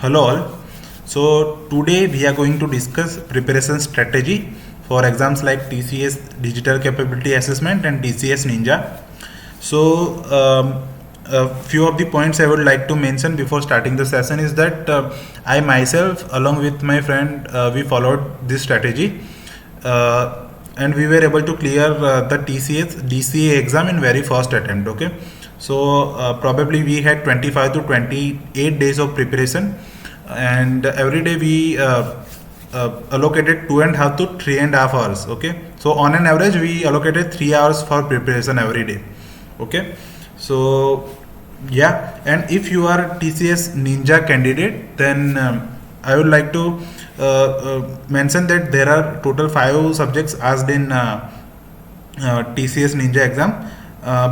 Hello all. So today we are going to discuss preparation strategy for exams like TCS Digital Capability Assessment and TCS Ninja. So a few of the points I would like to mention before starting the session is that I myself along with my friend we followed this strategy and we were able to clear the TCS DCA exam in very first attempt. Okay, so probably we had 25 to 28 days of preparation, and every day we allocated 2.5 to 3.5 hours. Okay, so on an average we allocated 3 hours for preparation every day. Okay, so yeah, and if you are TCS Ninja candidate, then I would like to mention that there are total 5 subjects asked in TCS Ninja exam,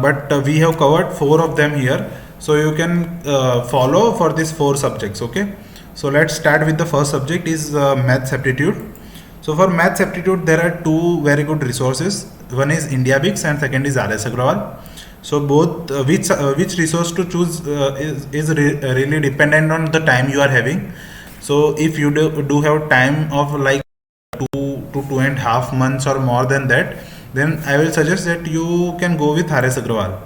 but we have covered 4 of them here, so you can follow for these 4 subjects. Okay, so let's start with the first subject is maths aptitude. So for maths aptitude there are 2 very good resources. One is IndiaBix and second is RS Agrawal. So both which resource to choose is really dependent on the time you are having. So if you do have time of like 2 to 2.5 months or more than that, then I will suggest that you can go with RS Agrawal.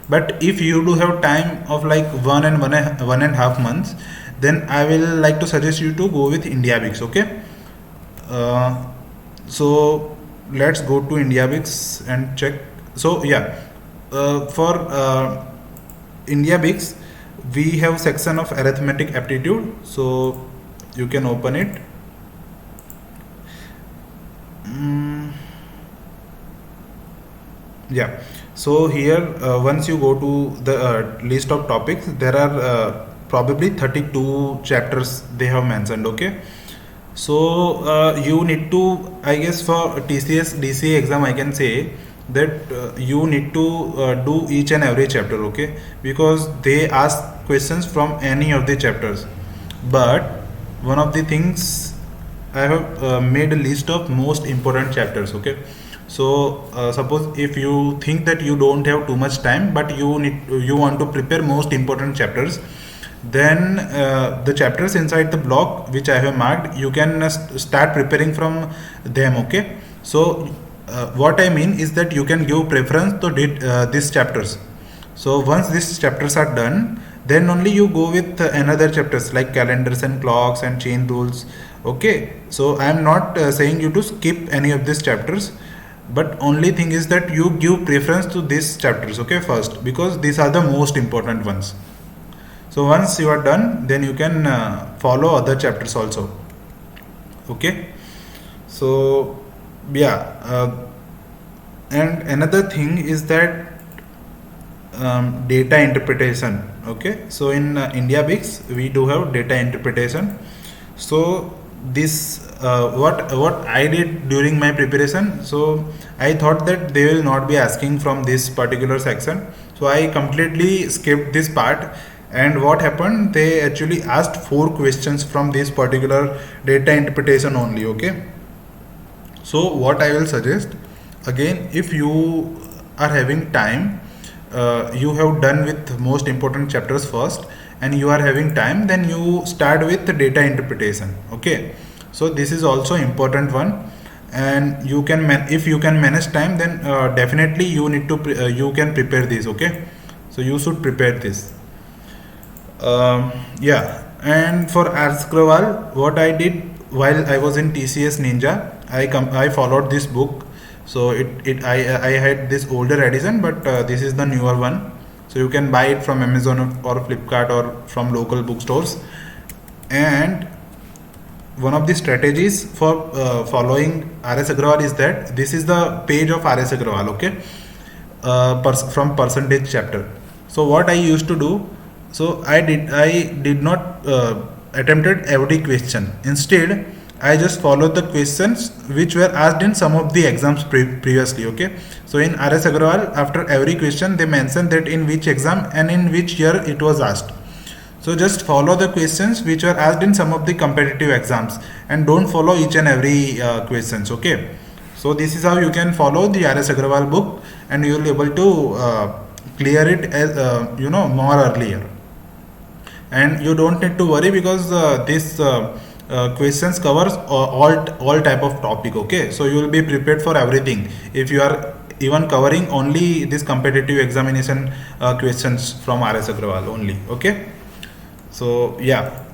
But if you do have time of like 1 and 1.5 months, then I will like to suggest you to go with IndiaBix. Okay. So let's go to IndiaBix and check. So yeah, for IndiaBix we have section of arithmetic aptitude, so you can open it. Yeah, so here once you go to the list of topics, there are probably 32 chapters they have mentioned. Okay, so you need to, I guess for TCS DCA exam I can say that you need to do each and every chapter. Okay, because they ask questions from any of the chapters, but one of the things I have made a list of most important chapters. Okay, so suppose if you think that you don't have too much time but you want to prepare most important chapters, then the chapters inside the block which I have marked, you can start preparing from them. Okay, so what I mean is that you can give preference to these chapters. So once these chapters are done, then only you go with another chapters like calendars and clocks and chain rules. Okay, so I am not saying you to skip any of these chapters, but only thing is that you give preference to these chapters. Okay, first, because these are the most important ones. So once you are done, then you can follow other chapters also. Okay, so yeah, and another thing is that data interpretation. Okay, so in IndiaBix we do have data interpretation. So this what I did during my preparation, so I thought that they will not be asking from this particular section, so I completely skipped this part. And what happened, they actually asked 4 questions from this particular data interpretation only. Okay, so what I will suggest, again, if you are having time, you have done with most important chapters first and you are having time, then you start with the data interpretation. Okay, so this is also important one, and you can if you can manage time, then definitely you need to you can prepare this. Okay, so you should prepare this. Yeah, and for RS Agrawal, what I did while I was in TCS Ninja, I followed this book. So I had this older edition, but this is the newer one. So you can buy it from Amazon or Flipkart or from local bookstores. And one of the strategies for following RS Agrawal is that this is the page of RS Agrawal. Okay, from percentage chapter. So what I used to do, so I did not attempted every question. Instead, I just followed the questions which were asked in some of the exams previously. Okay, so in RS Agrawal, after every question they mentioned that in which exam and in which year it was asked. So just follow the questions which were asked in some of the competitive exams and don't follow each and every questions. Okay, so this is how you can follow the RS Agrawal book and you will be able to clear it as more earlier. and you don't need to worry because this questions covers all type of topic. Okay, so you will be prepared for everything if you are even covering only this competitive examination questions from RS Agrawal only. Okay, so yeah,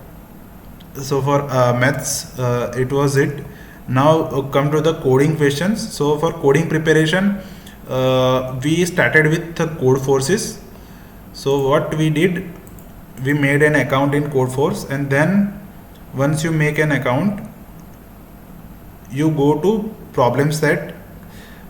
so for maths it was it. Now come to the coding questions. So for coding preparation, we started with the code forces. So what we did, we made an account in Codeforce, and then once you make an account, you go to problem set.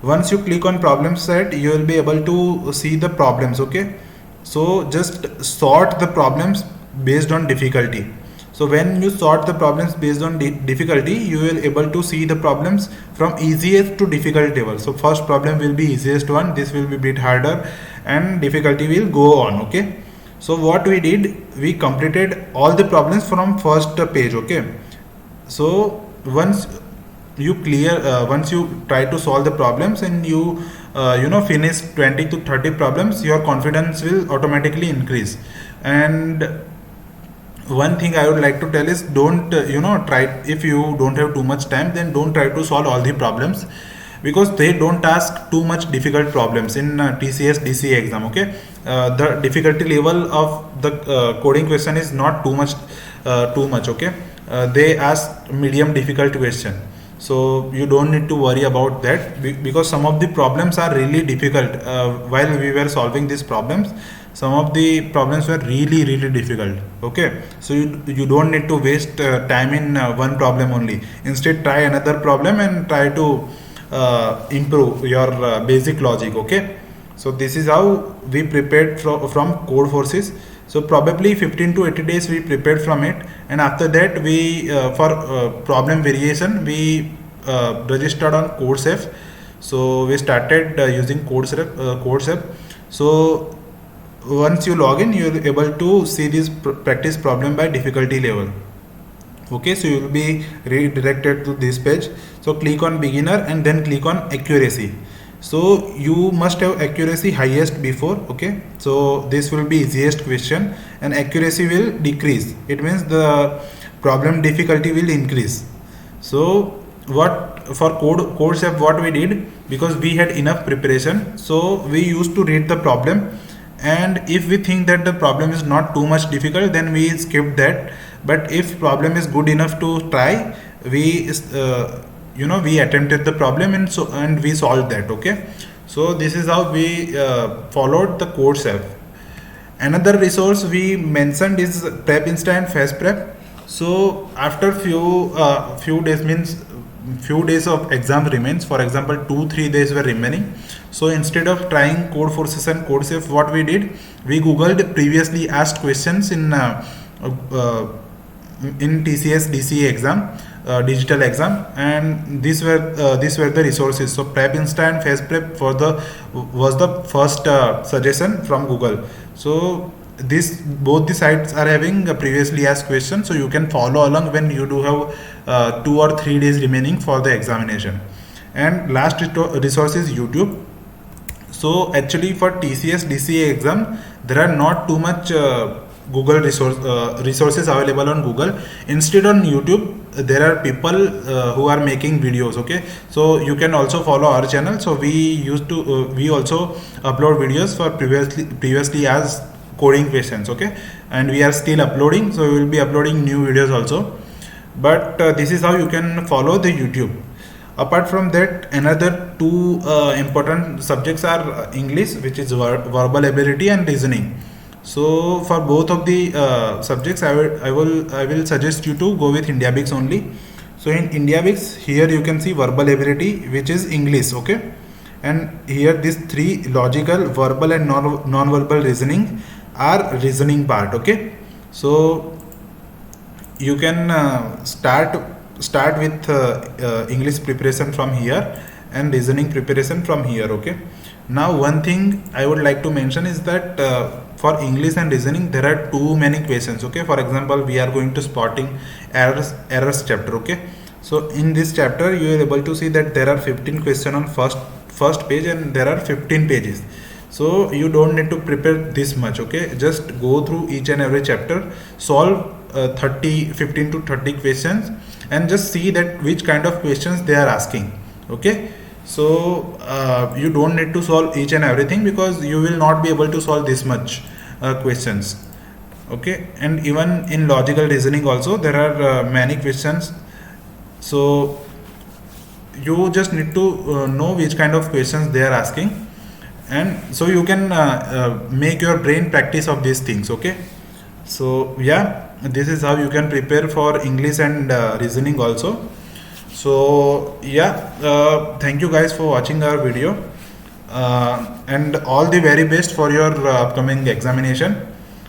Once you click on problem set, you will be able to see the problems. Okay, so just sort the problems based on difficulty. So when you sort the problems based on difficulty, you will able to see the problems from easiest to difficult level. So first problem will be easiest one, this will be bit harder, and difficulty will go on. Okay, so what we did, we completed all the problems from first page. Okay, so once you try to solve the problems and you finish 20 to 30 problems, your confidence will automatically increase. And one thing I would like to tell is, don't try, if you don't have too much time, then don't try to solve all the problems, because they don't ask too much difficult problems in TCS DCA exam. Okay, the difficulty level of the coding question is not too much. Okay, they ask medium difficult question, so you don't need to worry about that, because some of the problems are really difficult. While we were solving these problems, some of the problems were really difficult. Okay, so you don't need to waste time in one problem only. Instead, try another problem and try to improve your basic logic. Okay, so this is how we prepared from Codeforces. So probably 15 to 80 days we prepared from it, and after that we for problem variation we registered on CodeSafe. So we started using CodeSafe. So once you log in, you will be able to see this practice problem by difficulty level. Okay, so you will be redirected to this page. So click on beginner and then click on accuracy. So you must have accuracy highest before. Okay, so this will be easiest question, and accuracy will decrease. It means the problem difficulty will increase. So what for CodeSafe, what we did, because we had enough preparation, so we used to read the problem, and if we think that the problem is not too much difficult, then we skip that. But if problem is good enough to try, we we attempted the problem, and we solved that. Okay, so this is how we followed the CodeSafe. Another resource we mentioned is PrepInsta and FastPrep. So after few days, means few days of exam remains, for example 2-3 days were remaining. So instead of trying Codeforces and CodeSafe, what we did, we googled previously asked questions in TCS DCA exam, digital exam, and these were the resources. So PrepInsta and FastPrep was the first suggestion from Google. So both the sites are having a previously asked question, so you can follow along when you do have 2 or 3 days remaining for the examination. And last resource is YouTube. So actually for TCS DCA exam, there are not too much Google resources available on Google. Instead, on YouTube there are people who are making videos. Okay, so you can also follow our channel. So we also upload videos for previously asked coding questions. Okay, and we are still uploading, so we will be uploading new videos also. But this is how you can follow the YouTube. Apart from that, another two important subjects are English, which is verbal ability, and reasoning. So for both of the subjects, I will suggest you to go with IndiaBix only. So in IndiaBix, here you can see verbal ability, which is English. Okay, and here these three, logical, verbal, and non-verbal reasoning, are reasoning part. Okay, so you can start with English preparation from here and reasoning preparation from here. Okay, now one thing I would like to mention is that for English and reasoning there are too many questions. Okay, for example, we are going to spotting errors chapter. Okay, so in this chapter you are able to see that there are 15 questions on first page, and there are 15 pages. So you don't need to prepare this much, okay? Just go through each and every chapter, solve 15 to 30 questions, and just see that which kind of questions they are asking, okay? So you don't need to solve each and everything, because you will not be able to solve this much questions, okay? And even in logical reasoning also there are many questions. So you just need to know which kind of questions they are asking, and so you can make your brain practice of these things, okay? So yeah, this is how you can prepare for English and reasoning also. So yeah, thank you guys for watching our video, and all the very best for your upcoming examination.